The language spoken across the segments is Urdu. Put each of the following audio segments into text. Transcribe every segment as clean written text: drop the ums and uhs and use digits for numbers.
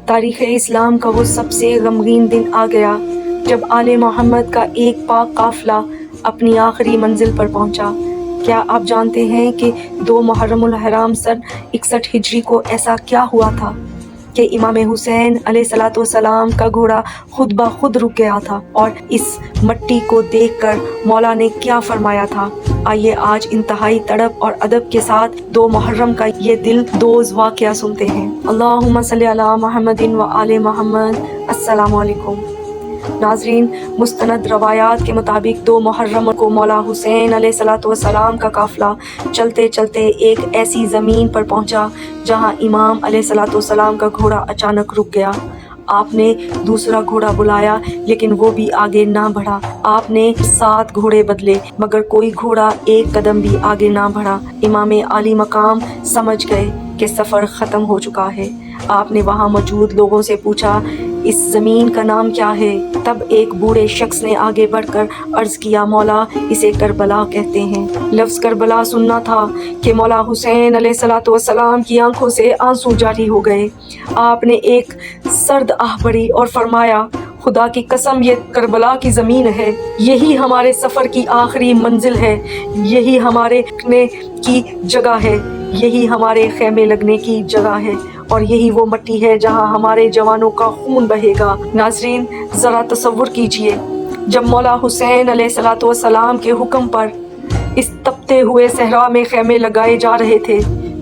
تاریخ اسلام کا وہ سب سے غمگین دن آ گیا جب آل محمد کا ایک پاک قافلہ اپنی آخری منزل پر پہنچا۔ کیا آپ جانتے ہیں کہ 2 محرم الحرام سن 61 ہجری کو ایسا کیا ہوا تھا کہ امام حسین علیہ السلام کا گھوڑا خود بخود رک گیا تھا، اور اس مٹی کو دیکھ کر مولا نے کیا فرمایا تھا؟ آئیے آج انتہائی تڑپ اور ادب کے ساتھ 2 محرم کا یہ دل دوز واقعہ سنتے ہیں۔ اللہم صلی علی محمد و آل محمد۔ السلام علیکم ناظرین، مستند روایات کے مطابق 2 محرم کو مولا حسین علیہ السلام کا قافلہ چلتے چلتے ایک ایسی زمین پر پہنچا جہاں امام علیہ السلام کا گھوڑا اچانک رک گیا۔ آپ نے دوسرا گھوڑا بلایا لیکن وہ بھی آگے نہ بڑھا۔ آپ نے 7 گھوڑے بدلے مگر کوئی گھوڑا ایک قدم بھی آگے نہ بڑھا۔ امام عالی مقام سمجھ گئے کہ سفر ختم ہو چکا ہے۔ آپ نے وہاں موجود لوگوں سے پوچھا، اس زمین کا نام کیا ہے؟ تب ایک بوڑھے شخص نے آگے بڑھ کر عرض کیا، مولا اسے کربلا کہتے ہیں۔ لفظ کربلا سننا تھا کہ مولا حسین علیہ السلام کی آنکھوں سے آنسو جاری ہو گئے۔ آپ نے ایک سرد آہ بھری اور فرمایا، خدا کی قسم یہ کربلا کی زمین ہے، یہی ہمارے سفر کی آخری منزل ہے، یہی ہمارے رکنے کی جگہ ہے، یہی ہمارے خیمے لگنے کی جگہ ہے، اور یہی وہ مٹی ہے جہاں ہمارے جوانوں کا خون بہے گا۔ ناظرین ذرا تصور کیجئے، جب مولا حسین علیہ السلام کے حکم پر اس تپتے ہوئے صحرا میں خیمے لگائے جا رہے تھے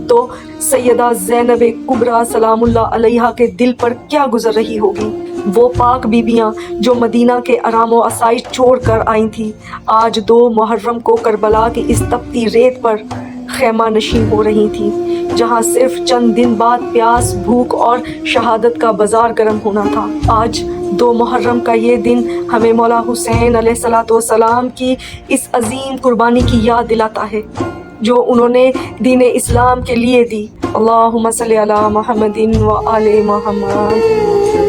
تو سیدہ زینب کبریٰ سلام اللہ علیہا کے دل پر کیا گزر رہی ہوگی۔ وہ پاک بیبیاں جو مدینہ کے آرام و آسائش چھوڑ کر آئی تھیں، آج 2 محرم کو کربلا کی اس تپتی ریت پر خیمہ نشین ہو رہی تھیں، جہاں صرف چند دن بعد پیاس، بھوک اور شہادت کا بازار گرم ہونا تھا۔ آج 2 محرم کا یہ دن ہمیں مولا حسین علیہ السلام کی اس عظیم قربانی کی یاد دلاتا ہے جو انہوں نے دین اسلام کے لیے دی۔ اللہم صلی علی محمد و آل محمد۔